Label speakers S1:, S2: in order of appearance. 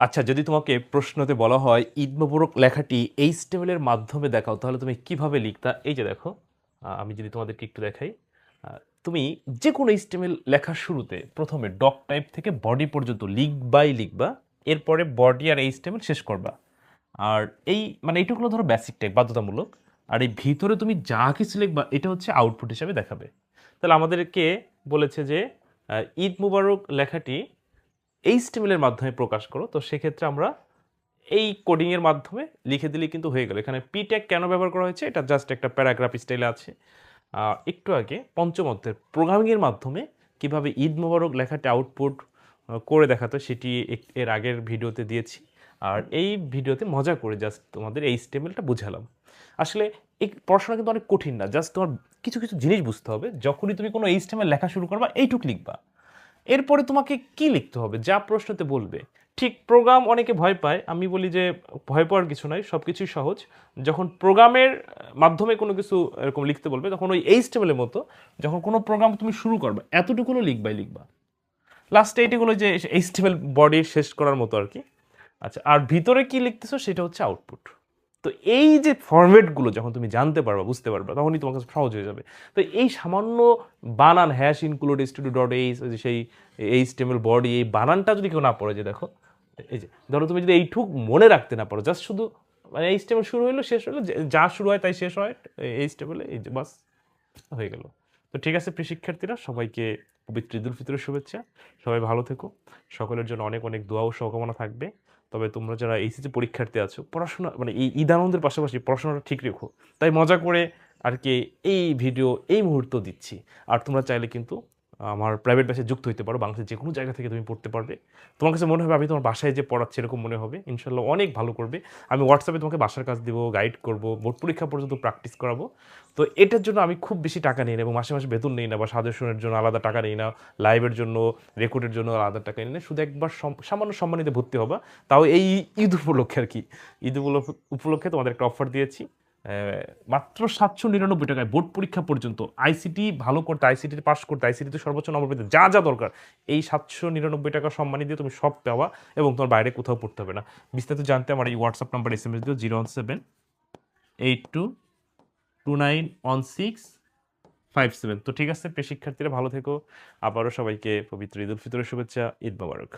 S1: আচ্ছা, যদি তোমাকে প্রশ্নতে বলা হয় ঈদ মোবারক লেখাটি এইচটিএমএল এর মাধ্যমে দেখাও, তাহলে তুমি কিভাবে লিখতা? এই যে দেখো, আমি যদি তোমাদেরকে একটু দেখাই, আ তুমি যেকোনো এইচটিএমএল লেখার শুরুতে ১ম এ ডক টাইপ থেকে বডি পর্যন্ত লিখবাই লিখবা। এরপরে বডি আর এইচটিএমএল শেষ করবা। আর এই মানে এইটুকু হলো ধরো বেসিক টাইপ বাধ্যতামূলক। আর এই ভিতরে তুমি যা কিছু লিখবা এটা হচ্ছে আউটপুট হিসাবে দেখাবে। তাহলে আমাদেরকে বলেছে যে ঈদ মোবারক লেখাটি এইচটিএমএল এর মাধ্যমে প্রকাশ করো। তো সেক্ষেত্রে আমরা এই কোডিং এর মাধ্যমে লিখে দিলেই কিন্তু হয়ে গেল। এখানে পি ট্যাগ কেন ব্যবহার করা হয়েছে? এটা জাস্ট একটা প্যারাগ্রাফ স্টাইলে আছে। একটু আগে পঞ্চম অধ্যায়ের প্রোগ্রামিং এর মাধ্যমে কিভাবে ঈদ মোবারক লেখাটি আউটপুট করে দেখাতো সেটি এর আগের ভিডিওতে দিয়েছি। আর এই ভিডিওতে মজা করে জাস্ট তোমাদের এইচটিএমএলটা বুঝালাম। আসলে এই পড়াশোনা কিন্তু অনেক কঠিন না। জাস্ট তোমার কিছু, কিছু জিনিস বুঝতে হবে। যখনই তুমি কোনো এইচটিএমএল লেখা শুরু করবা এইটুক লিখবা। এরপরে তোমাকে কি লিখতে হবে যা প্রশ্নতে বলবে। ঠিক প্রোগ্রাম অনেকে ভয় পায়, আমি বলি যে ভয় পাওয়ার কিছু নাই, সব কিছুই সহজ। যখন প্রোগ্রামের মাধ্যমে কোনো কিছু এরকম লিখতে বলবে তখন ওই এইচটিএমএল এর মতো যখন কোনো প্রোগ্রাম তুমি শুরু করবে এতটুকুনো লিখবাই লিখবা। লাস্টে এটিগুলো যে এইচটিএমএল বডি শেষ করার মতো আর কি। আচ্ছা, আর ভিতরে কি লিখতেছো সেটা হচ্ছে আউটপুট। তো এই যে ফরম্যাটগুলো যখন তুমি জানতে পারবা, বুঝতে পারবা, তখনই তোমার কাছে সহজ হয়ে যাবে। তো এই সামান্য বানান hash include studio dot H, সেই এইচটিএমএল বডি, এই বানানটা যদি কেউ না পড়ে, যে দেখো এই যে ধরো তুমি যদি এইটুক মনে রাখতে না পারো, জাস্ট শুধু মানে এইচটিএমএল শুরু হইলো শেষ হলো, যা শুরু হয় তাই শেষ হয় এইচটিএমএল, এই যে বাস হয়ে গেল। তো ঠিক আছে প্রিয় শিক্ষার্থীরা, সবাইকে পবিত্র ঈদুল ফিতরের শুভেচ্ছা। সবাই ভালো থেকো। সকলের জন্য অনেক অনেক দোয়া ও শুভকামনা থাকবে। তবে তোমরা যারা এইচএসসি পরীক্ষার্থী আছো, পড়াশোনা মানে এই ঈদ আনন্দের পাশাপাশি পড়াশোনাটা ঠিক রেখো। তাই মজা করে আর কি এই ভিডিও এই মুহূর্ত দিচ্ছি। আর তোমরা চাইলে কিন্তু আমার প্রাইভেট ব্যাচে যুক্ত হইতে পারো। বাংলাদেশের যে কোনো জায়গা থেকে তুমি পড়তে পারবে। তোমার কাছে মনে হবে আমি তোমার বাসায় যে পড়াচ্ছি এরকম মনে হবে। ইনশাল্লাহ অনেক ভালো করবে। আমি হোয়াটসঅ্যাপে তোমাকে বাসার কাজ দিব, গাইড করব, বোর্ড পরীক্ষা পর্যন্ত প্র্যাকটিস করাবো। তো এটার জন্য আমি খুব বেশি টাকা নিই না এবং মাসে মাসে বেতন নিই না, বা সাজেশনের জন্য আলাদা টাকা নিই না, লাইভের জন্য, রেকর্ডের জন্য আলাদা টাকা নিই না। শুধু একবার সামান্য সম্মানিতে ভর্তি হবা, তাও এই ঈদ উপলক্ষে আর কি। ঈদ উপলক্ষে তোমাদের একটা অফার দিয়েছি। মাত্র 799 টাকায় বোর্ড পরীক্ষা পর্যন্ত আইসিটি ভালো করতে, আইসিটি পাস করতে, আইসিটিতে সর্বোচ্চ নম্বর পেতে যা যা দরকার, এই 799 টাকা সম্মানী দিয়ে তুমি সব পাওয়া এবং তোমার বাইরে কোথাও পড়তে হবে না। বিস্তারিত জানতে আমার এই হোয়াটসঅ্যাপ নাম্বার SMS দিও 01782291657। তো ঠিক আছে প্রিয় শিক্ষার্থীরা, ভালো থেকো। আবারও সবাইকে পবিত্র ঈদুল ফিতরের শুভেচ্ছা। ঈদ মোবারক।